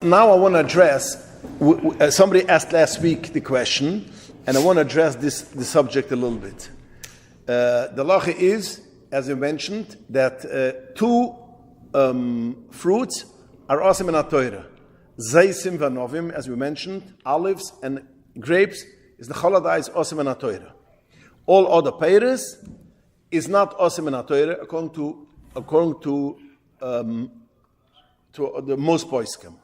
Now I want to address, somebody asked last week the question, and I want to address the subject a little bit. The halacha is, as we mentioned, that two fruits are awesome in HaTorah. Zaysim v'novim, as we mentioned, olives and grapes, is the holiday is awesome in HaTorah. All other peiros is not awesome in HaTorah according to the most poskim.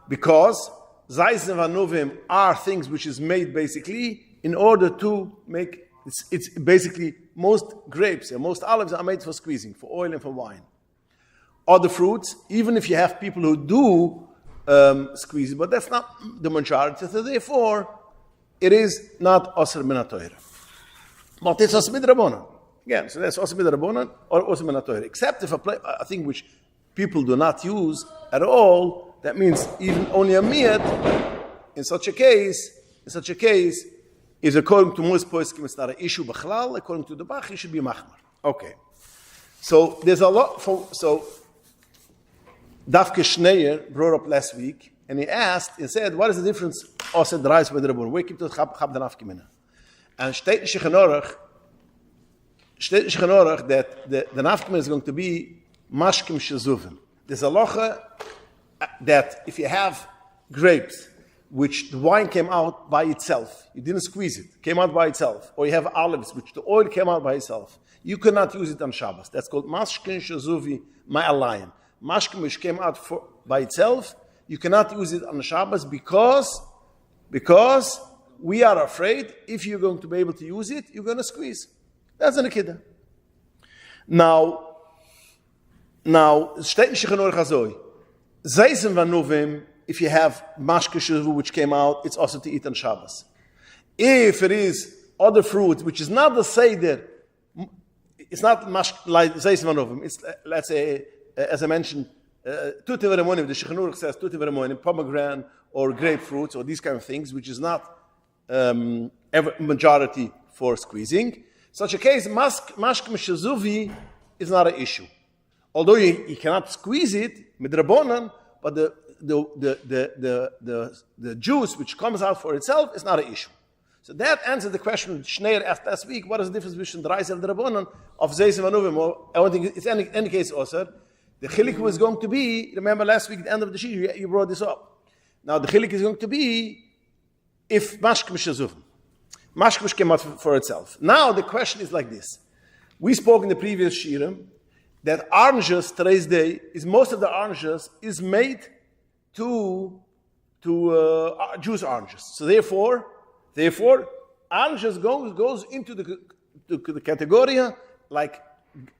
Because Zayis and Vanuvim are things which is made basically in order to make, it's basically most grapes and most olives are made for squeezing, for oil and for wine. Other fruits, even if you have people who do squeeze it, but that's not the majority, so therefore it is not Osir min HaTorah. But it's Osir midrabanan. Again, so that's Osir midrabanan or Osir min HaTorah. Except if a thing which people do not use at all, that means even only a miyat, in such a case, is according to most poskim, it's not an issue b'chlal. According to the Bach, it should be machmar. Okay. So there's a lot. So Dafke Schneer brought up last week, and he said, what is the difference? Also, the rice with the rabban. Where keep the chab the nafkimina? And steht in Shechanorach that the nafkimina is going to be mashkim shezuvim. There's a locha that if you have grapes, which the wine came out by itself, you didn't squeeze it, came out by itself, or you have olives, which the oil came out by itself, you cannot use it on Shabbos. That's called mashkin shazuvi ma'alayin. Mashkin which came out by itself, you cannot use it on Shabbos because we are afraid if you're going to be able to use it, you're going to squeeze. That's an akida. Now, steht in Shechanorach hazoi. Zaysim v'nuvim, if you have mashke shavu which came out, it's also to eat on Shabbos. If it is other fruit which is not the seder, it's not like zaysim v'nuvim. It's, let's say, as I mentioned, tutim v'remonim. The Shechanorach says tutim v'remonim, pomegranate or grapefruits or these kind of things, which is not majority for squeezing. Such a case, mashke shazuvi is not an issue. Although you cannot squeeze it, midrabanan, but the juice which comes out for itself is not an issue. So that answers the question Schneer asked last week, what is the difference between the rice and the drabanan of Zayis and Vanuvim? Or I don't think it's any case also. The chilik was going to be, remember last week at the end of the shiur, you brought this up. Now the chilik is going to be if mashkim shazuvim. Mashkim came out for itself. Now the question is like this. We spoke in the previous shiur that oranges, today's day, is most of the oranges is made to juice oranges. So therefore, oranges goes into the category like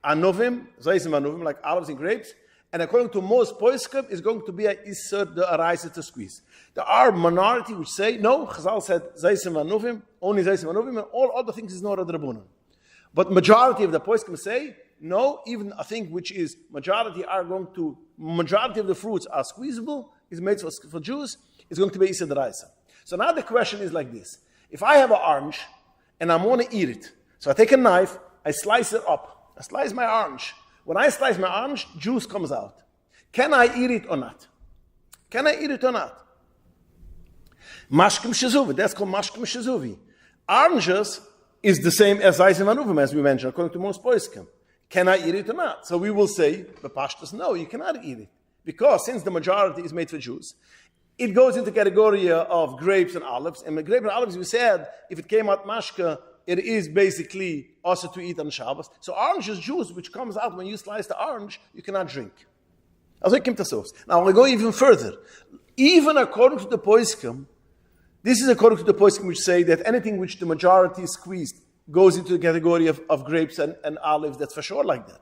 anovim, zaysim anovim, like olives and grapes, and according to most poskim, is going to be a iser the arise to squeeze. There are minority which say no. Chazal said zaysim anovim, only zaysim anovim, and all other things is not a drabunan. But majority of the poskim say no, even a thing which is majority of the fruits are squeezable, is made for juice, is going to be Issa D'Raisa. So now the question is like this. If I have an orange and I want to eat it, so I take a knife, I slice it up. I slice my orange. When I slice my orange, juice comes out. Can I eat it or not? Mashkim Shazuvi, that's called Mashkim Shazuvi. Oranges is the same as Zayis and Vanuvim, as we mentioned, according to most poskim. Can I eat it or not? So we will say, the pashtus, no, you cannot eat it. Because since the majority is made for juice, it goes into the category of grapes and olives. And the grapes and olives, we said, if it came out mashka, it is basically also to eat on Shabbos. So orange is juice, which comes out when you slice the orange, you cannot drink. Now we go even further. Even according to the poskim, this is according to the poskim which say that anything which the majority is squeezed goes into the category of grapes and olives, that's for sure like that.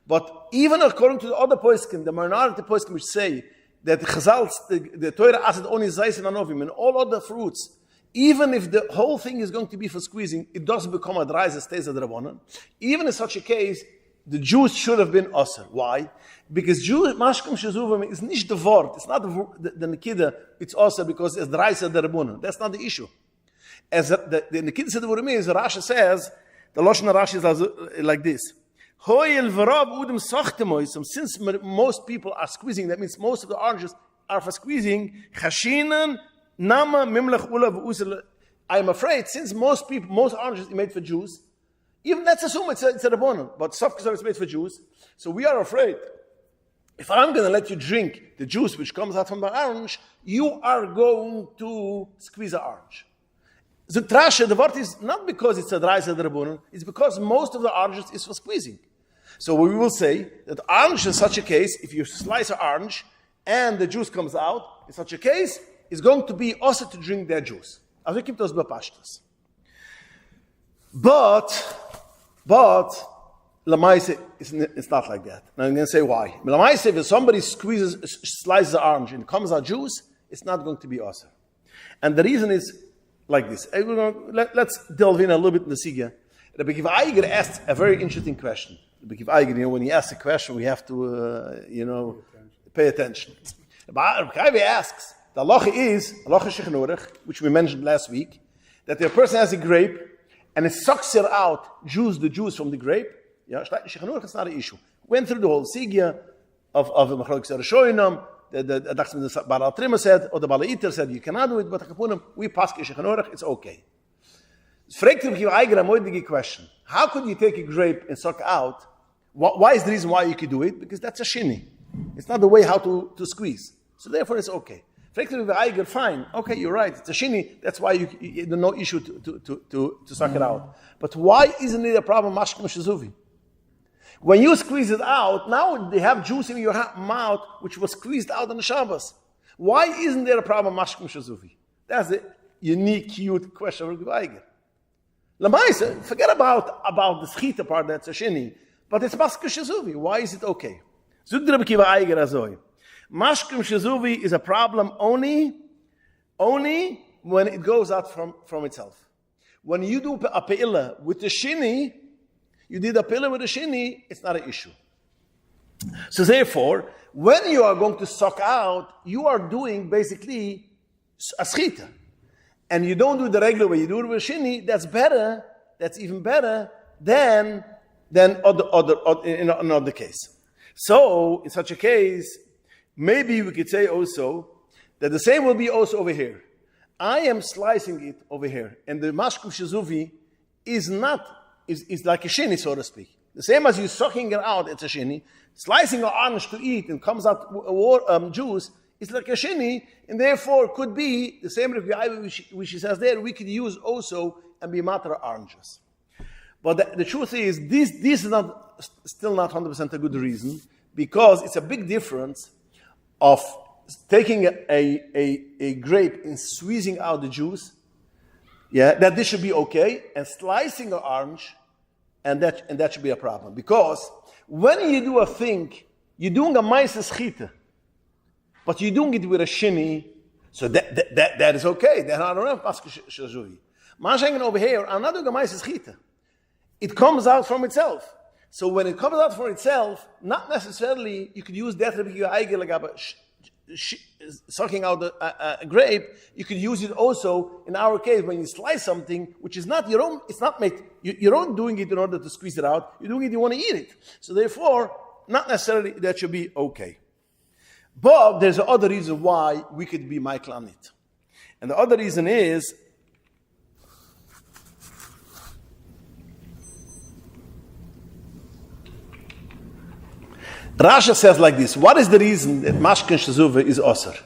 But even according to the other poskim, the minority poskim which say that the Torah asked only zayis and anovim and all other fruits, even if the whole thing is going to be for squeezing, it doesn't become a dry, it stays a drabanan. Even in such a case, the juice should have been osir. Why? Because mashkim shezuvim is nicht the word, it's not the nekida, it's osir because it's dry, it's a drabanan. That's not the issue. As the nekida said the word is, Rashi says, the Lashon Rashi is like this. Since most people are squeezing, that means most of the oranges are for squeezing. Chashinen, nama, mimlech, ula, v'usel. I'm afraid, since most oranges are made for Jews, even let's assume it's a rabbanon, but sofkesar is made for Jews, so we are afraid, if I'm going to let you drink the juice which comes out from the orange, you are going to squeeze the orange. The trashe, the word is not because it's a dreiser rabbanon, it's because most of the oranges is for squeezing. So we will say that orange in such a case, if you slice an orange and the juice comes out, in such a case, is going to be also to drink their juice. Also gibt es bepashtas. But Lamaise, it's not like that. Now I'm going to say why. Lamaise, if somebody slices the orange and comes out juice, it's not going to be awesome. And the reason is like this. Let's delve in a little bit in the Sigya. Rabbi Akiva Eiger asked a very interesting question. Rabbi Akiva Eiger, when he asks a question, we have to, pay attention. Rabbi Akiva asks, the halacha is, halacha shechnurech, which we mentioned last week, that the person has a grape and it sucks it out, the juice from the grape. Yeah, shechnurech is not an issue. Went through the whole sigya of Machlokes Rishonim. The Baal Trima said, or the Baal Iter said, you cannot do it, but we pass shechnurech, it's okay. Fragt Rabbi Akiva Eiger a moedige question. How could you take a grape and suck out? Why is the reason why you could do it? Because that's a shini. It's not the way how to squeeze. So therefore it's okay. Eiger, fine. Okay, you're right. It's a shini. That's why you no issue to suck it out. But why isn't it a problem? Mashkim shezuvi. When you squeeze it out, now they have juice in your mouth which was squeezed out on the Shabbos. Why isn't there a problem? Mashkim shezuvi. That's the unique, cute question of Eiger. Lamaisa, forget about the Schiita part. That's a shini. But it's mashkim shezuvi. Why is it okay? Zug Rabbi Akiva Eiger azoi. Mashkim shezuvi is a problem only when it goes out from itself. When you do a pe'ila with the shini, you did a pe'ila with the shini, it's not an issue. So therefore, when you are going to suck out, you are doing basically a schiita. And you don't do it the regular way, you do it with shini, that's even better than in another case. So, in such a case, maybe we could say also that the same will be also over here. I am slicing it over here, and the mashkum shezuvi is like a shini, so to speak. The same as you sucking it out, it's a shini. Slicing an orange to eat and comes out juice is like a shini, and therefore could be the same which he says there. We could use also and be matter oranges. But the truth is, this is still not 100% a good reason, because it's a big difference of taking a grape and squeezing out the juice, that this should be okay, and slicing an orange, and that should be a problem. Because when you do a thing, you're doing a ma'aseh schiita, but you're doing it with a shini, so that is okay. Then I don't have mashkim shezuvi. Mashengen over here, I'm not doing a ma'aseh schiita. It comes out from itself. So when it comes out from itself, not necessarily you could use that sucking out a grape. You could use it also in our case when you slice something which is not your own. It's not made. You're not doing it in order to squeeze it out. You're doing it. You want to eat it. So therefore, not necessarily that should be okay. But there's another reason why we could be Michael on it, and the other reason is. Rasha says like this, what is the reason that mashkin shezuva is osir?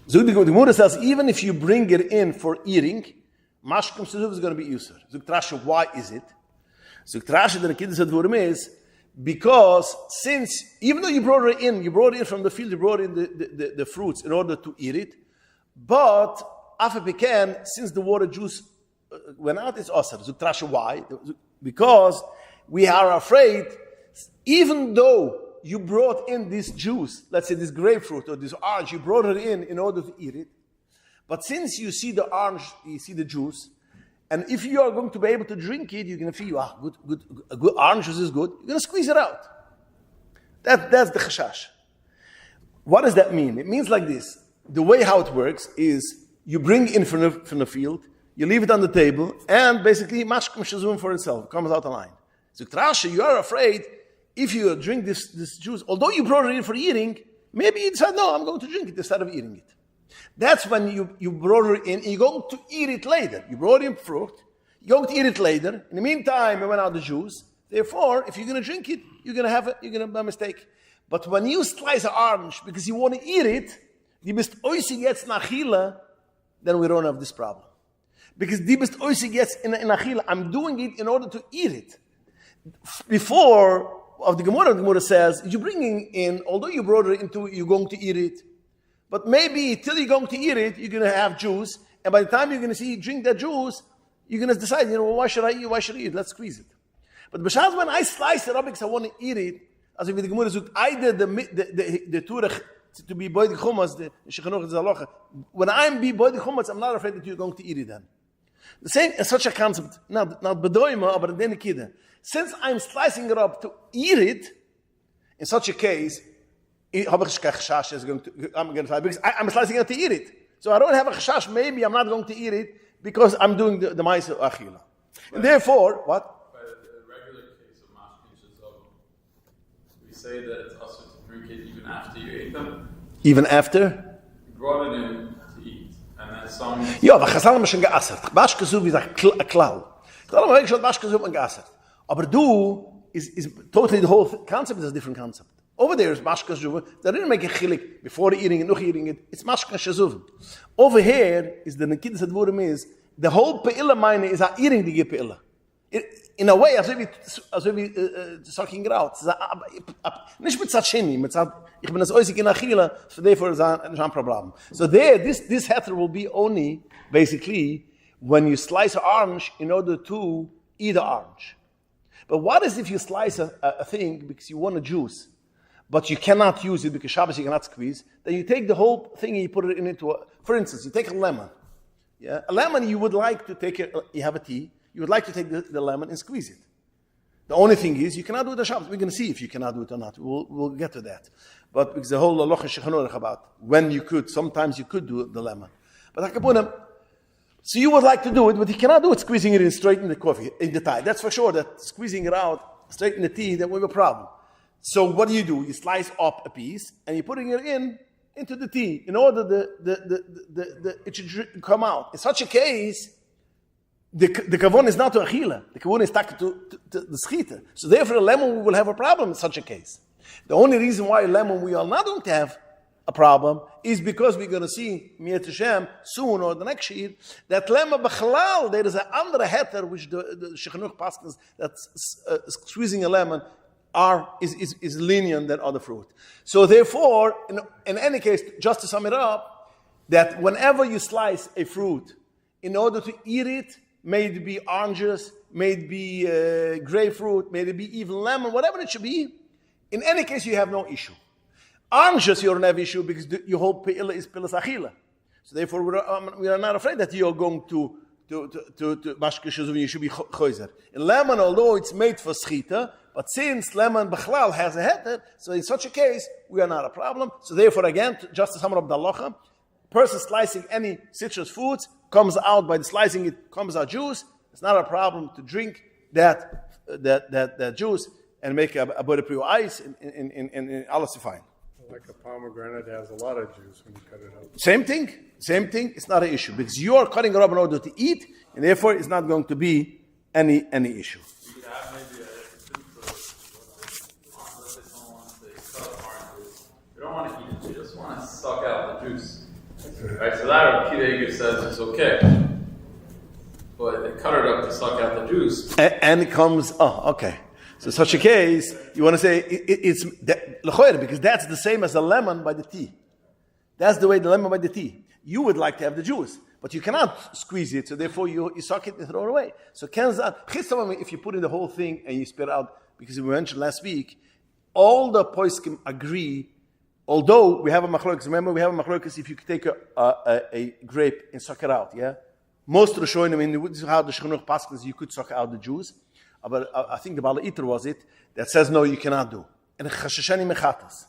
Zug the Gemara says, even if you bring it in for eating, mashkin shezuva is going to be usir. Zug Rasha, why is it? Zug Rasha, the Kiddush Advurim is, because since, even though you brought it in from the field, you brought in the fruits in order to eat it, but after pecan, since the water juice went out, it's osir. Zug Rasha, why? Because we are afraid, even though you brought in this juice, let's say this grapefruit or this orange, you brought it in order to eat it. But since you see the orange, you see the juice, and if you are going to be able to drink it, you're going to feel, good orange juice is good. You're going to squeeze it out. That's the chashash. What does that mean? It means like this. The way how it works is you bring in from the field, you leave it on the table, and basically mashkim shazum for itself. It comes out the line. So Trasha, you are afraid if you drink this juice, although you brought it in for eating, Maybe you decide, no, I'm going to drink it instead of eating it. That's when you brought it in, and you're going to eat it later. You brought in fruit, you're going to eat it later. In the meantime, you went out the juice. Therefore, if you're going to drink it, you're going to have a mistake. But when you slice an orange because you want to eat it, die bist oisig jetzt nach Achila, then we don't have this problem. Because die bist oisig jetzt in Achila. I'm doing it in order to eat it. Before, of the Gemara says, you're bringing in, although you brought it into, you're going to eat it. But maybe till you're going to eat it, you're going to have juice. And by the time you're going to drink that juice, you're going to decide, why should I eat? Why should I eat? Let's squeeze it. But besides when I slice it up because I want to eat it, as if the Gemara says, either the Turech to be boy the chumas, the shechanuch is halacha. When I'm be boy the chumas, I'm not afraid that you're going to eat it then. The same is such a concept, not bedoima, but in kida. Since I'm slicing it up to eat it, in such a case, I'm going to fly because I'm slicing it to eat it. So I don't have a chashash. Maybe I'm not going to eat it because I'm doing the ma'aseh achila. And therefore, what? By the regular case of mashkin shazov, we say that it's also to drink it even after you ate them. Even after? You brought it in to eat, and then some. Ja, aber Chazal haben schon geassert. Waschgesuch ist ein Klau. Chazal haben schon Waschgesuch geassert. Aber du is totally the whole concept is a different concept. Over there is mashkas shuva. They didn't make a chilik before eating it, not eating it. It's mashkas shuva. Over here is the nekidus advurim is the whole pe'ila mine is eating the pe'ila. In a way, as if we sucking it out. Nicht mit tzachini, mit tzach. Ich bin as oisik in achila, so therefore is a problem. So there, this heter will be only basically when you slice an orange in order to eat the orange. But what is if you slice a thing because you want a juice, but you cannot use it because Shabbos you cannot squeeze? Then you take the whole thing and you put it into for instance, you take a lemon. Yeah, a lemon you would like to take you have a tea, you would like to take the lemon and squeeze it. The only thing is you cannot do it at Shabbos. We're going to see if you cannot do it or not. We'll get to that. But because the whole halacha shechanuch about when you could, sometimes you could do the lemon. But hakapunim. So you would like to do it, but you cannot do it squeezing it in straight in the coffee, in the tie. That's for sure, that squeezing it out straight in the tea, that we have a problem. So what do? You slice up a piece, and you're putting it into the tea, in order it should come out. In such a case, the kavon is not to achila, the kavon is stuck to the schiita. So therefore, a lemon will have a problem in such a case. The only reason why a lemon we are not going to have a problem is because we're going to see Miyat Hashem soon or the next year that lemma b'chalal there is an andere heter which the shechanuch paskins that squeezing a lemon is lenient than other fruit. So therefore, in any case, just to sum it up, that whenever you slice a fruit, in order to eat it, may it be oranges, may it be grapefruit, may it be even lemon, whatever it should be, in any case you have no issue. Oranges, you don't have issue because your whole pe'ila is pilas achila. So therefore, we are not afraid that you are going to mashke shazuvin, you should be choizer. In lemon, although it's made for schiita, but since lemon b'chlal has a heter, so in such a case, we are not a problem. So therefore, again, just to sum up the halacha, person slicing any citrus foods comes out by the slicing it comes out juice. It's not a problem to drink that juice and make a butterpure ice and all is fine. Like a pomegranate has a lot of juice when you cut it up. Same thing. It's not an issue because you are cutting it up in order to eat, and therefore it's not going to be any issue. You could have maybe a let's say someone wants to cut oranges. They don't want to eat it; they just want to suck out the juice. Right? So that Pete says it's okay, but they cut it up to suck out the juice. And it comes. Oh, okay. So in such a case, you want to say it's l'choyer because that's the same as the lemon by the tea. That's the way the lemon by the tea. You would like to have the juice, but you cannot squeeze it, so therefore you suck it and throw it away. So if you put in the whole thing and you spit out, because we mentioned last week, all the poskim agree, although we have a machlokas, remember we have a machlokas if you take a grape and suck it out, yeah? Most Rishonim, this is how the Shechanuch passes, you could suck out the juice. But I think the Bala Iter was it that says no, you cannot do. And Chashashani mechatas.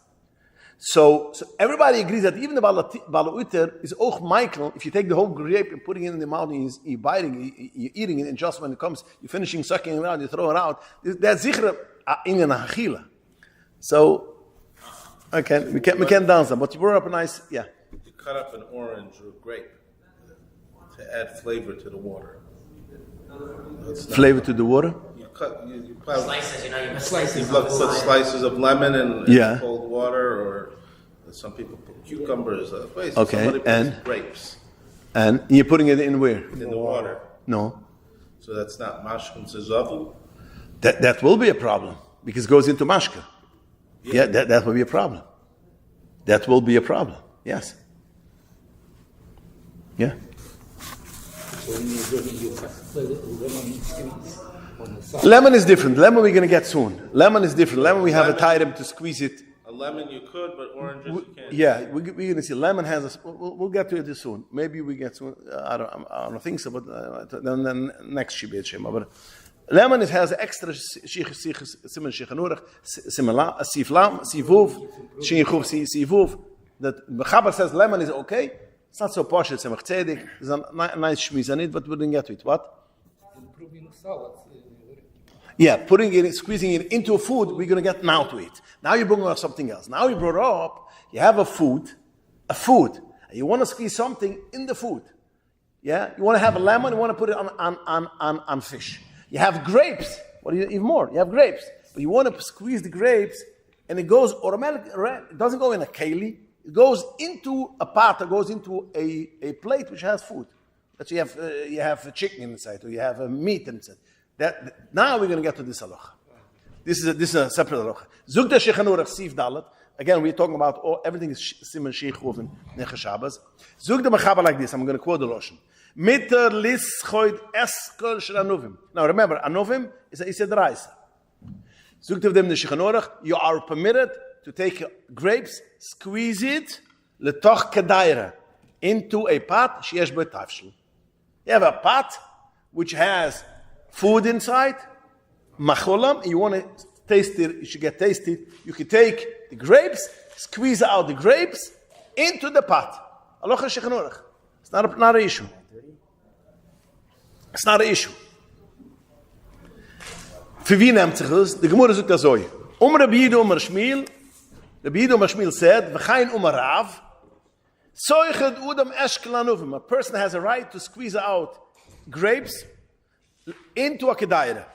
So everybody agrees that even the Bala Iter is auch Michael. If you take the whole grape and putting it in the mouth, and you're biting, you're eating it, and just when it comes, you're finishing sucking it out, you throw it out. That's zikr in a hachila. So Okay, we can't dance them, but you brought up a nice, yeah. You cut up an orange or grape to add flavor to the water. Flavor to the water? You put Slices, you put slices. you put slices of lemon in cold water, or some people put cucumbers. Okay, somebody puts and grapes. And you're putting it in where? In the water. No. So that's not mashkin zezavu? That will be a problem, because it goes into mashka. Yeah, that will be a problem. That will be a problem, yes. Yeah. Lemon is different. Lemon we're going to get soon. Lemon is different. Lemon we have a time to squeeze it. A lemon you could, but oranges you can't. Yeah, we're going to see. Lemon has a... We'll get to it soon. Maybe we get soon. I don't think so, but then next Shibet Shema. But lemon has extra siman shechanurach, siflam, sivuv, shinchuv, sivuv. That Mechaber says lemon is okay. It's not so posh. It's a mechtzedig. It's a nice shmiz on it, but we didn't get to it. What? Improving salads. Yeah, squeezing it into a food, we're going to get now to it. Now you bring up something else. Now you brought up, you have a food, and you want to squeeze something in the food. Yeah, you want to have a lemon, you want to put it on fish. You have grapes. What do you even more? You have grapes, but you want to squeeze the grapes, and it goes automatically. It doesn't go in a keli. It goes into a pot. It goes into a plate which has food. That you have chicken inside, or you have meat inside. That now we're going to get to this halacha. This is a separate halacha. Zugda shechanurach sif dalet. Again, we're talking about everything is siman sheichuv and nechas Shabbos. Zugda mechaber like this. I'm going to quote the Lashon. Mitter lischoid eskel shel anuvim. Now remember, anuvim is a draisa. Zugda v'dem shechanurach. You are permitted to take grapes, squeeze it letoch kedaira into a pot. Sheyesh bo tafshel. You have a pot which has food inside, macholam, and you want to taste it, you should get tasted. You can take the grapes, squeeze out the grapes into the pot. Alocha shechanurach. It's not an issue. It's not an issue. Für wie nimmt sich das? Die Gemara sagt das so. Rabbi Yehuda Shmuel, Rabbi Yehuda Shmuel said, v'chayin Rav, soichet udam eshkel anuvim. A person has a right to squeeze out grapes into a kedaira.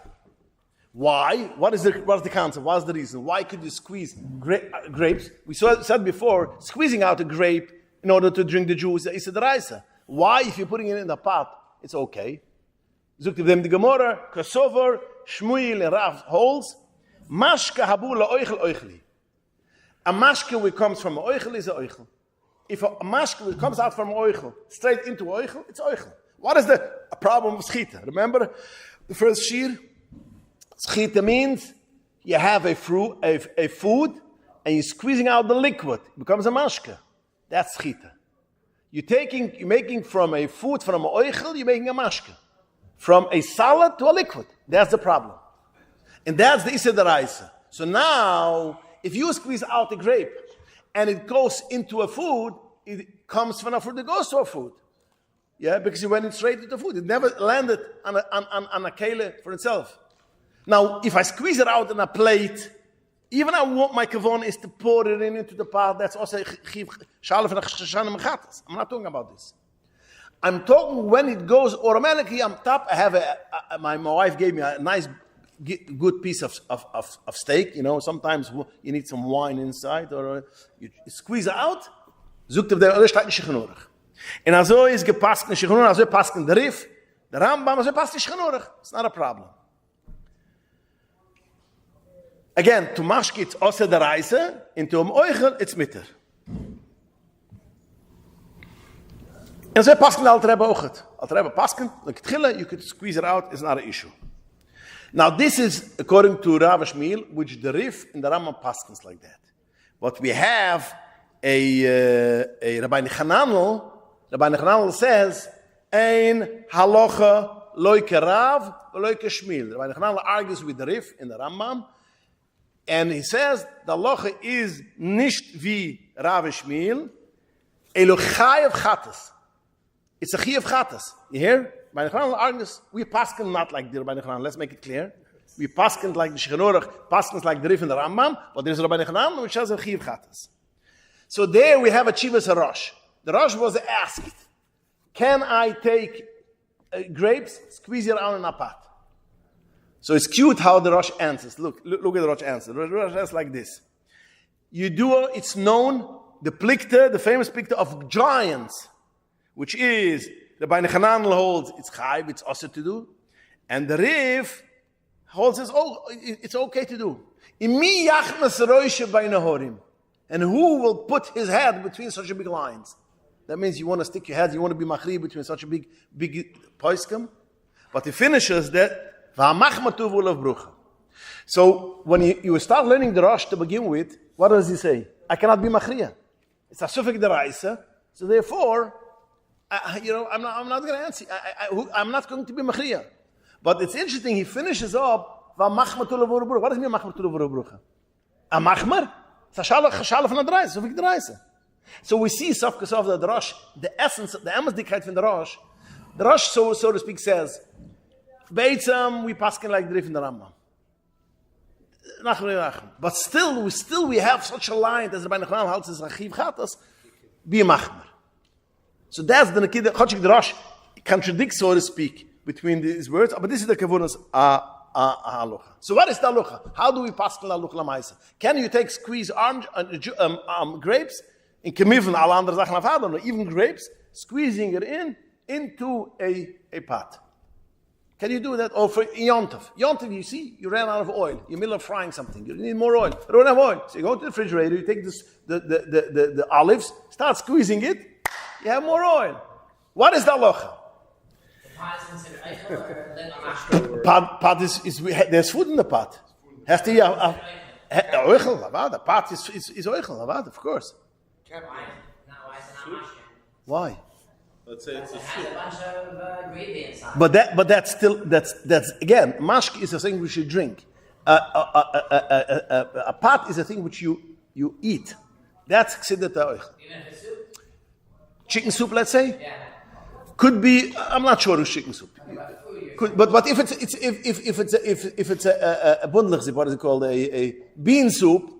Why? What's the concept? What's the reason? Why could you squeeze grapes? We said before, squeezing out a grape in order to drink the juice is a deraisa. Why, if you're putting it in the pot, it's okay? Zukt them the Gemara, Kosover, Shmuel and Rav holds, Mashka habula oichel oichli. A mashka which comes from an oichel is an oichel. If a mashka which comes out from an oichel straight into oichel, it's oichel. What is the problem of schitta? Remember the first shir? Schitta means you have a food, and you're squeezing out the liquid. It becomes a mashka. That's schitta. You're making from a food, from an oichel, you're making a mashka. From a solid to a liquid. That's the problem. And that's the Issa Daraisa. So now, if you squeeze out the grape, and it goes into a food, it comes from a food that goes to a food. Yeah, because it went straight into food. It never landed on a kele for itself. Now, if I squeeze it out in a plate, even I want my kavon is to pour it into the pot. That's also shalaf and chashanim mechatas. I'm not talking about this. I'm talking when it goes automatically on top. I have my wife gave me a nice, good piece of steak. You know, sometimes you need some wine inside, or you squeeze it out. Zukt der alle steht nicht genoeg. And also is gepasst in Shechonor, also passt in the Rif, the Rambam, also passt in Shechonor. It's not a problem. Again, to mashke it's also the Reise, into Oichel it's mitter. And so passt in Alter Rebbe ochet. Alter Rebbe passt, like Tchille, you could squeeze it out, it's not an issue. Now this is according to Rav Shmuel, which the Rif and the Rambam passes like that. What we have a Rabbi Nechananel says, Ein halacha loike Rav, loike Shmuel. Rabbi Nechananel argues with the Rif in the Rambam, and he says, the halacha is nicht wie Rav Shmuel, elo chayev chatas. It's a chayev chatas. You hear? Rabbi Nechananel argues, we paskin not like the Rabbi Nechananel. Let's make it clear. We paskin like the Shechanurach, paskins like the Rif and the Rambam, but there's Rabbi Nechanan, which has a Chiv Chatas. So there we have a Chivas Rosh. The Rosh was asked, can I take grapes, squeeze it out in a pot? So it's cute how the Rosh answers. Look at the Rosh answer. The Rosh answers like this. It's known, the plikta, the famous plikta of giants, which is, the Rabbi Nechanan holds, it's chayv, it's also to do, and the Rif holds it's okay to do. Imi yachmas roishe by nahorim. And who will put his head between such a big lines? That means you want to stick your head, you want to be machri between such a big poiskim. But he finishes that, v'hamachmatu v'ulav brucha. So when you start learning the Rosh to begin with, what does he say? I cannot be machriya. It's a sufik deraisa. So therefore, I'm not going to answer. I'm not going to be machriya. But it's interesting, he finishes up, what does it mean machmar tu levurucha? A machmar? It's a shalaf from the deraisa, sufik deraisa. So we see Sofkasov the Rosh, the essence, the emasdikheit from the Rosh, so to speak, says, Beitzam, we paskin like the Rif in the Rambam. But still we have such a line as Rabbi Nechanan holds as Rachiv Chatas, be a machmer. So that's the Nekida, Chotchik the Rosh contradicts, so to speak, between these words, but this is the Kavunas halacha. So what is the halacha? How do we paskin la halacha lamaisa? Can you take squeeze grapes, in kemiven, alle andere Sachen auf Adam, even grapes, squeezing it into a pot? Can you do that? Or for Yontov. Yontov, you see, you ran out of oil. You're in the middle of frying something. You need more oil. You don't have oil. So you go to the refrigerator, you take the olives, start squeezing it, you have more oil. What is the halacha? Pot is there's food in the pot. Has to be oichel. The pot is oichel, of course. Why? Let's say it's a soup. But that's again, mashk is a thing we should drink. A pot is a thing which you eat. That's chsidat ha'oich. Chicken soup, let's say. Yeah. Could be. I'm not sure it's chicken soup. But if it's a bundlich, what is it called? A bean soup.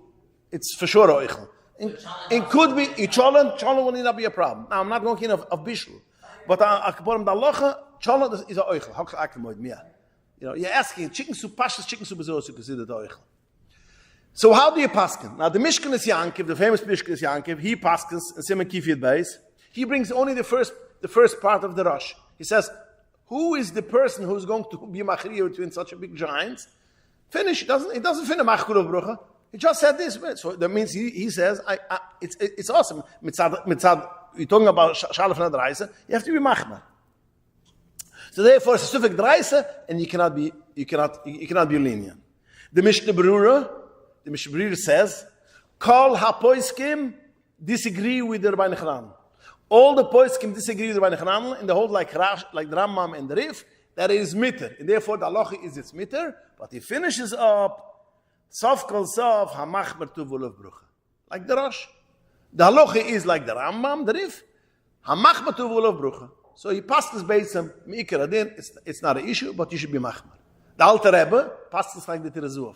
It's for sure oichel. It could be cholent will not be a problem. Now I'm not going of bishul, but akbarim dalacha cholent is a oichel. How can I act you're asking chicken soup. Pashas chicken soup is also considered oichel. So how do you paskin? Now the Mishkan is Yankiv, the famous Mishkan is Yankiv. He paskins and Simon Kifiyat Beis. He brings only the first part of the Rosh. He says, who is the person who's going to be machriya between such a big giants? Finish. It doesn't finish machkur of brucha. He just said this. So that means he says, it's awesome. Mitzad, you're talking about Shalaf and Adreise, you have to be machmar. So therefore, it's a sufik dreise, and you cannot be lenient. The Mishnah Berurah says, Kol ha-poiskim disagree with the Rabbi Nechanan. All the poiskim disagree with the Rabbi Nechanan, and they hold like the Rambam and the Rif, that it is mitter. And therefore, the halacha is its mitter, but he finishes up, Sof kol sof, ha-machmer tu v'ulav brucha. Like the Rosh. The halacha is like the Rambam, the Rif, ha-machmer tu v'ulav brucha. So he passed this Beitzam, Me'ikar Adin, it's not an issue, but you should be machmer. The Alter Rebbe passed this like the Tirezuv.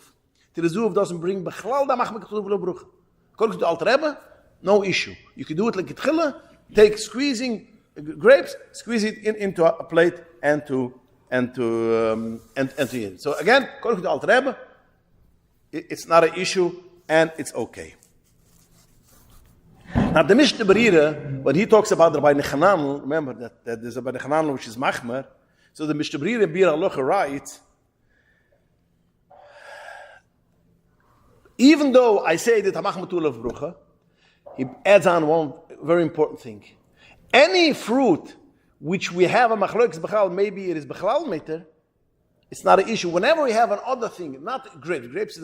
Tirezuv doesn't bring Bechlal da machmer tu v'ulav brucha. According to the Alter Rebbe, no issue. You can do it like Gitchila, take squeezing grapes, squeeze it into a plate and to eat it. So again, according to the Alter Rebbe, it's not an issue and it's okay. Now the Mishnah Berurah, when he talks about the Rabbi Nechanan, remember that there's a Rabbi Nechanan which is machmer. So the Mishnah Berurah Bir Halacha writes, even though I say that hamachmer tu v'ulav brucha, he adds on one very important thing. Any fruit which we have a machlokes b'chalal, maybe it is b'chalal meter, it's not an issue. Whenever we have another thing, not grapes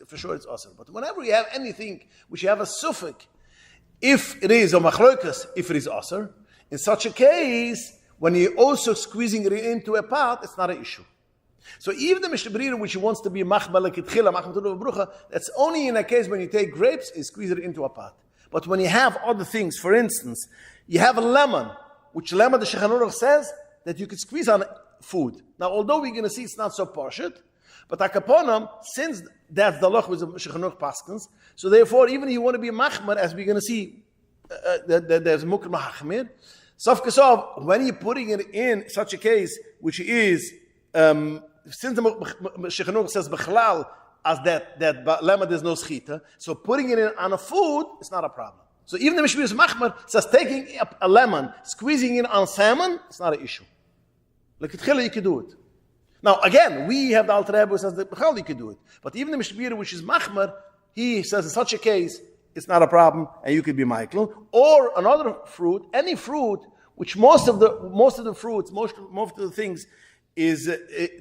for sure it's awesome, but whenever we have anything which you have a suffix, if it is a machlokes, if it is asr, in such a case, when you're also squeezing it into a pot, it's not an issue. So even the Mishnah Berurah, which wants to be machmer like itchila, machmer tu v'ulav brucha, that's only in a case when you take grapes and squeeze it into a pot. But when you have other things, for instance, you have a lemon, which lemon the Shulchan Aruch says that you could squeeze on food. Now, although we're going to see it's not so parshut, But akaponam, since that's the loch with the shechanuch paskins, so therefore, even if you want to be machmer, as we're going to see, there's mukr mahachmir. Sof kesov, when you're putting it in such a case, which is, since the shechanuch says bechlal, as that lemon there's no schiita, so putting it in on a food, it's not a problem. So even the Mishmir Machmer says taking a lemon, squeezing it on salmon, it's not an issue. Like Tchila, you can do it. Now again, we have the Alter Rebbe who says that you can do it. But even the Mishmir, which is Machmer, he says in such a case, it's not a problem, and you could be Michael. Or another fruit, any fruit, which most of the fruits, most of the things is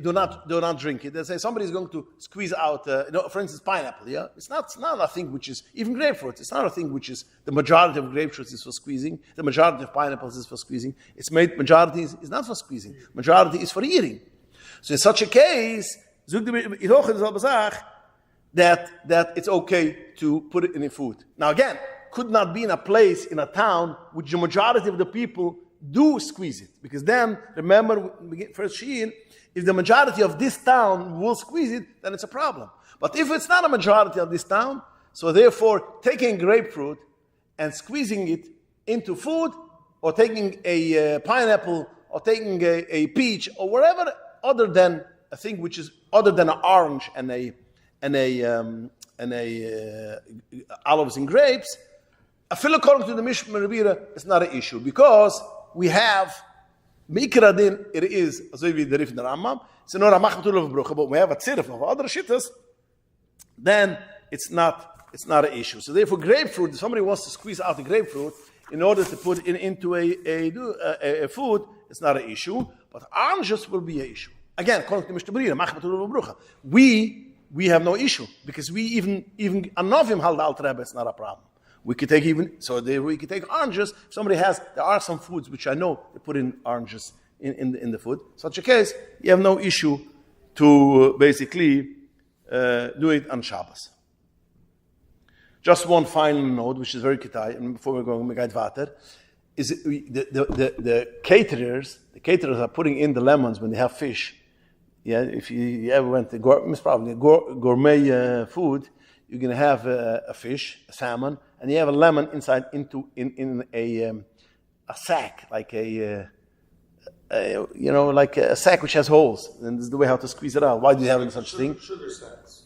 do not drink it. They say somebody's going to squeeze out, for instance, pineapple. Yeah, it's not a thing which is even grapefruit. It's not a thing which is the majority of grapefruits is for squeezing. The majority of pineapples is for squeezing. Majority is not for squeezing. Majority is for eating. So in such a case, that it's okay to put it in a food. Now again, could not be in a place in a town which the majority of the people do squeeze it, because then remember first Shein, if the majority of this town will squeeze it, then it's a problem. But if it's not a majority of this town, so therefore taking grapefruit and squeezing it into food, or taking a pineapple, or taking a peach, or whatever other than a thing which is other than an orange and olives and grapes, a fill according to the Mishmar Rebira is not an issue, because we have Mikradin, it is as we the Rif Rambam, it's not a Machmatul of Brucha, but we have a tzirif of other shittas, then it's not an issue. So therefore, grapefruit, if somebody wants to squeeze out the grapefruit in order to put it into a food, it's not an issue, but oranges will be an issue. Again, according to Mishnah Berurah, Machmatul of Brucha, we have no issue, because we even Anovim Hal Alter Rebbe, it's not a problem. We could take we could take oranges. If somebody there are some foods which I know they put in oranges in the food. Such a case, you have no issue to basically do it on Shabbos. Just one final note, which is very kitai, and before we're going to Megait Vater, is the caterers are putting in the lemons when they have fish. Yeah, if you ever went to gourmet food, you're going to have a fish, a salmon, and you have a lemon inside in a sack, like like a sack which has holes. And this is the way how to squeeze it out. Why do you have such a thing? Sugar sacks.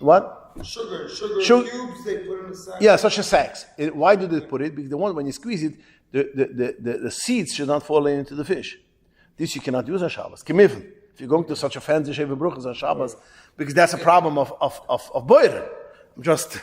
What? Sugar cubes they put in a sack. Yeah, such a sacks. Why do they put it? Because when you squeeze it, the seeds should not fall into the fish. This you cannot use on Shabbos. Kimivin. If you're going to such a fancy Sheva Bruchas on Shabbos, because that's a problem of boirer. Just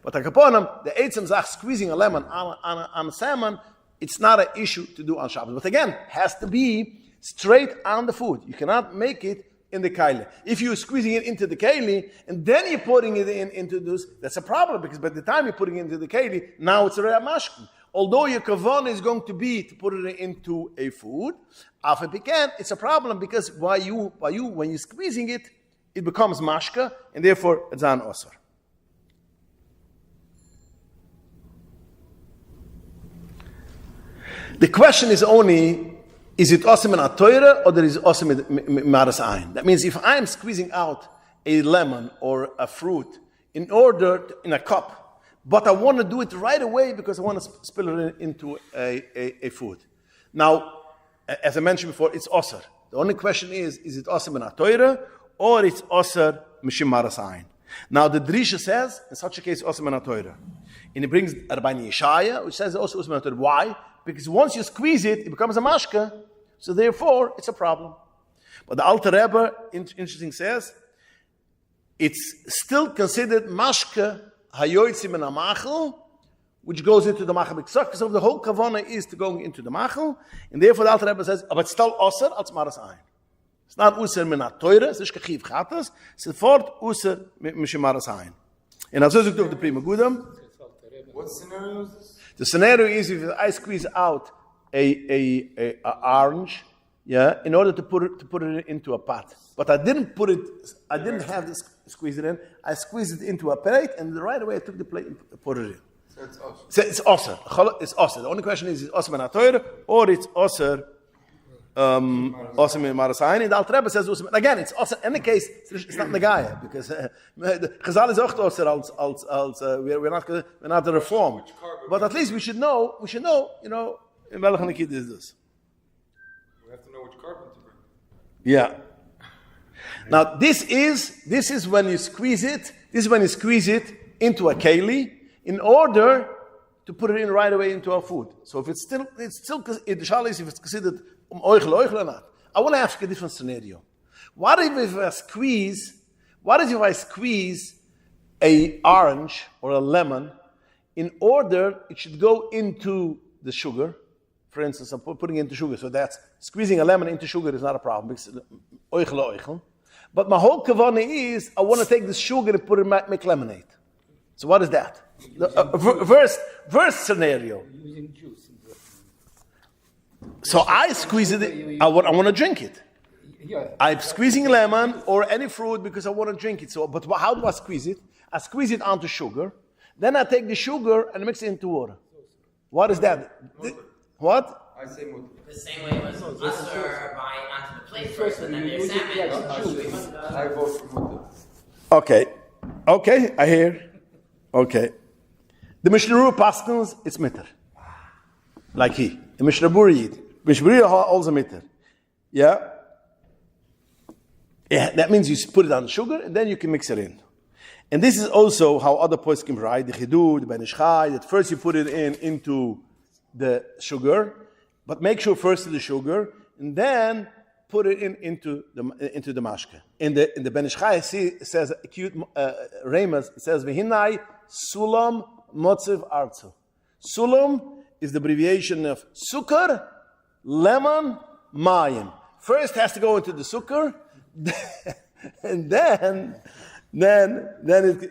but akaponim, the eitzim zach squeezing a lemon on a salmon, it's not an issue to do on Shabbos. But again, has to be straight on the food. You cannot make it in the kaili. If you're squeezing it into the kaili and then you're putting it into this, that's a problem, because by the time you're putting it into the kaili, now it's a mashkin. Although your kavan is going to be to put it into a food, after pekan, it's a problem, because when you're squeezing it, it becomes mashka, and therefore it's an osar. The question is only, is it osam in a Torah, or there is osam in maras ayin? That means if I'm squeezing out a lemon or a fruit in a cup, but I want to do it right away because I want to spill it into a food. Now, as I mentioned before, it's osar. The only question is it osam in a Torah, or it's osar mishim maras ayin? Now the Drisha says, in such a case, osam in a Torah. And he brings Rabbi Yeshaya, which says also osam in a Torah. Why? Because once you squeeze it, it becomes a mashka, so therefore it's a problem. But the Alter Rebbe, interesting, says, it's still considered mashka hayoytzi min hamachal, which goes into the machal b'ksach, because the whole kavana is to go into the machal, and therefore the Alter Rebbe says, but it's still osar als maras ayin. It's not usar min ha-toira, it's not kachiv chatas, it's fort usar mishim maras ayin. And as I said of the Prima Gudam, what scenario is this? The scenario is if I squeeze out a orange, yeah, in order to put it into a pot. But I didn't have to squeeze it in. I squeezed it into a plate, and right away I took the plate and put it in. So it's osar. It's osar. It's osar. The only question is it osar min ha-Torah, or it's osar also in Marasayni. The Alter Rebbe says also, again, it's also in the case it's not Nagaya because Chazal is auch also we're not the reform, but at least we should know in welchen Nikid is this. We have to know which carbon to bring. Yeah. Now this is when you squeeze it. This is when you squeeze it into a keli in order to put it in right away into our food. So if it's still the shal is if it's considered oichel or not. I want to ask a different scenario. What if I squeeze a orange or a lemon in order it should go into the sugar? For instance, I'm putting it into sugar, so that's squeezing a lemon into sugar is not a problem because oichel. But my whole kavanah is I want to take this sugar and put it make lemonade. So what is that? Verse scenario. Using juice. So I squeeze it. I want to drink it. Yeah. I'm squeezing lemon or any fruit because I want to drink it. So, but how do I squeeze it? I squeeze it onto sugar. Then I take the sugar and mix it into water. What is that? What? I say mutter. The same way it was muster buying onto the plate first, and then there's salmon. I vote for mutter. Okay, I hear. Okay. The Mishnah Paskins, it's mitter. Like he. The Mishnah Buri also mitter. Yeah? Yeah, that means you put it on the sugar and then you can mix it in. And this is also how other poskim write, the Chidud, the Ben Ish Chai, that first you put it into the sugar, but make sure first the sugar, and then put it into the mashke. In the Ben Ish Chai, it says acute Remus, it says Vehinai Sulam Motziv Arzu. Sulam is the abbreviation of sukkar, lemon, mayim. First has to go into the sukkar, and then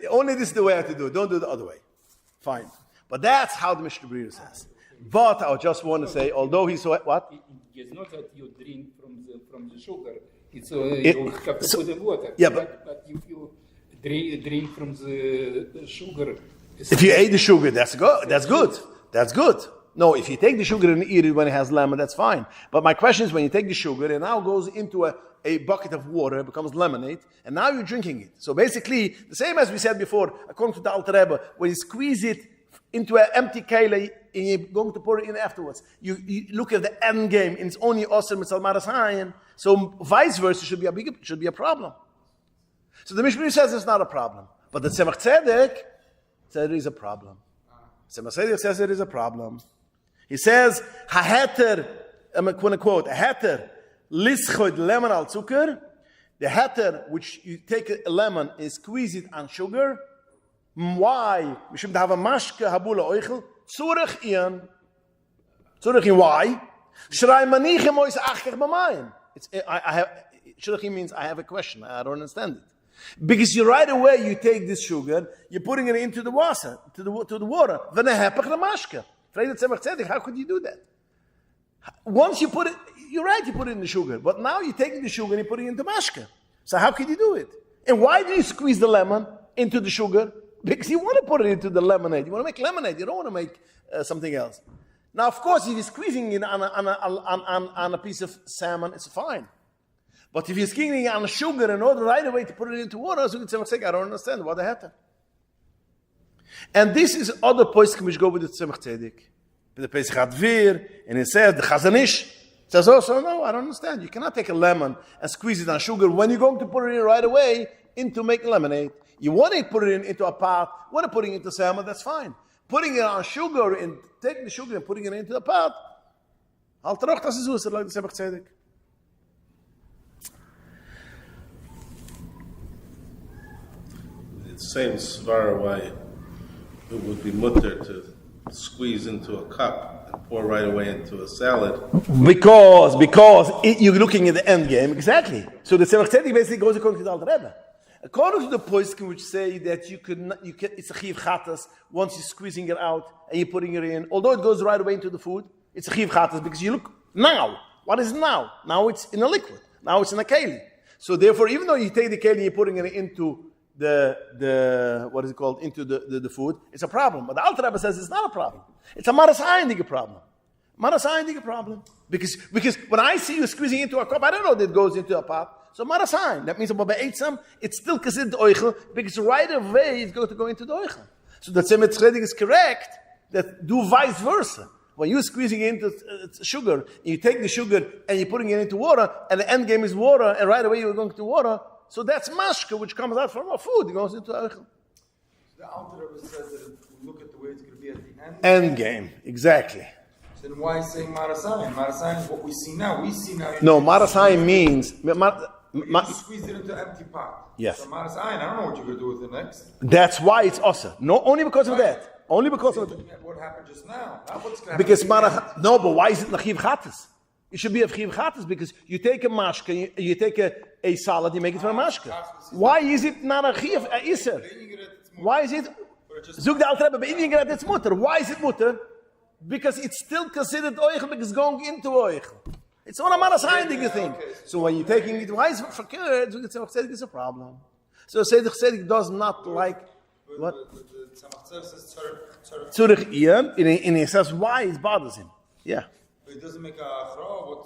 only this is the way I have to do it. Don't do it the other way. Fine. But that's how the Mishnah Berurah says. But I just want to say, although he saw what? It's not that you drink from the sugar. It's you have to put in water. Yeah, but if you drink from the sugar. If you ate the sugar, that's good. That's good. No, if you take the sugar and eat it when it has lemon, that's fine. But my question is, when you take the sugar, it now goes into a bucket of water, it becomes lemonade, and now you're drinking it. So basically, the same as we said before, according to the Alter Rebbe, when you squeeze it into an empty keli and you're going to pour it in afterwards, you look at the end game, and it's only osir mitzal marasayin. So vice versa should be a problem. So the Mishnah says it's not a problem, but the Tzemach Tzedek said it is a problem. Tzemach Tzedek says it is a problem. He says, "Haheter," I'm going to quote, "Haheter lischod lemon al zucker." The heter, which you take a lemon and squeeze it on sugar. Why? We should have a mashke habula oichel. Zurich in why? Shrai manichem ois achkech b'mayim. Shurich means I have a question. I don't understand it. Because right away you take this sugar, you're putting it into the water, to the water. V'nehepech l'mashke. How could you do that? Once you put it, you're right, you put it in the sugar, but now you're taking the sugar and you're putting it into mashke. So how could you do it? And why do you squeeze the lemon into the sugar? Because you want to put it into the lemonade. You want to make lemonade. You don't want to make something else. Now, of course, if you're squeezing it on a piece of salmon, it's fine. But if you're squeezing it on sugar in order right away to put it into water, so you can say, I don't understand what happened. And this is other poskim which go with the Tzemach Tzedek. The Pesach Advir, and it says, the Chazanish says also, no, I don't understand. You cannot take a lemon and squeeze it on sugar when you're going to put it in right away into make lemonade. You want to put it into a pot, want to put it into salmon, that's fine. Putting it on sugar and taking the sugar and putting it into the pot, like the Tzemach Tzedek. It's the same svara why it would be mutter to squeeze into a cup and pour right away into a salad. Because you're looking at the end game, exactly. So the Tzemach Tzedek basically goes according to the Alter Rebbe. According to the poskim which say that you can, it's a chiv chatas once you're squeezing it out and you're putting it in. Although it goes right away into the food, it's a chiv chatas because you look now. What is now? Now it's in a liquid. Now it's in a keli. So therefore, even though you take the keli and you're putting it into the what is it called, into the food, it's a problem. But the Alter Rebbe says it's not a problem. It's a marasayindige problem. Marasayin is a problem. Because when I see you squeezing into a cup, I don't know that it goes into a pot. So marasayin. That means about Be'etzam, it's still considered oichel, because right away it's going to go into the oichel. So the Tzemet Chedek is correct, that do vice versa. When you're squeezing into sugar, you take the sugar and you're putting it into water, and the end game is water, and right away you're going to water, so that's mashka, which comes out from our food, it goes into oichel. The Alter Rebbe says that if we look at the way it's going to be at the end. End game, exactly. Then why say Marasayin? Marasayin is what we see now. We see now. No, Marasayin means... You squeeze it into an empty pot. Yes. So Marasayin, I don't know what you're going to do with it next. That's why it's also. No, only because of that. Only because of that. What happened just now? Not what's going to Because happen. no, but why is it Nachiv Chatas? It should be a Chiv Chatas because you take a mashka, you take a salad, you make it from a mashka. Why is it not a Chiv, a Iser? Why is it? Zug the Alter Rebbe, but Indian Gerät, it's mutter. Why is it mutter? Because it's still considered oichel because it's going into oichel. It's not a marasayin thing. So when you're taking it, why is it verkeerd? So it's a problem. So Tzedek does not like what? Zurich Ian, and he says why it bothers him. Yeah. It doesn't make a chra.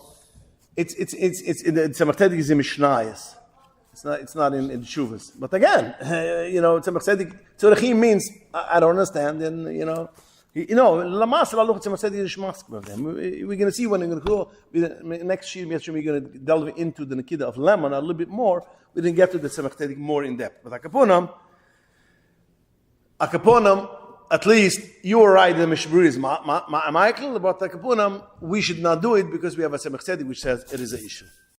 It's in the Tzedek is in Mishnayos. It's not in Shuvas. But again, Tzedek means I don't understand, and Lamas la look at Tzedek Shmask with them. We're going to see when we're going to go next year. We're going to delve into the Nikida of Lemon a little bit more. We didn't get to the Tzedek more in depth. But Akaponam, at least you were right. The Mishbur is Michael, but Akaponam, we should not do it because we have a Tzedek which says it is an issue.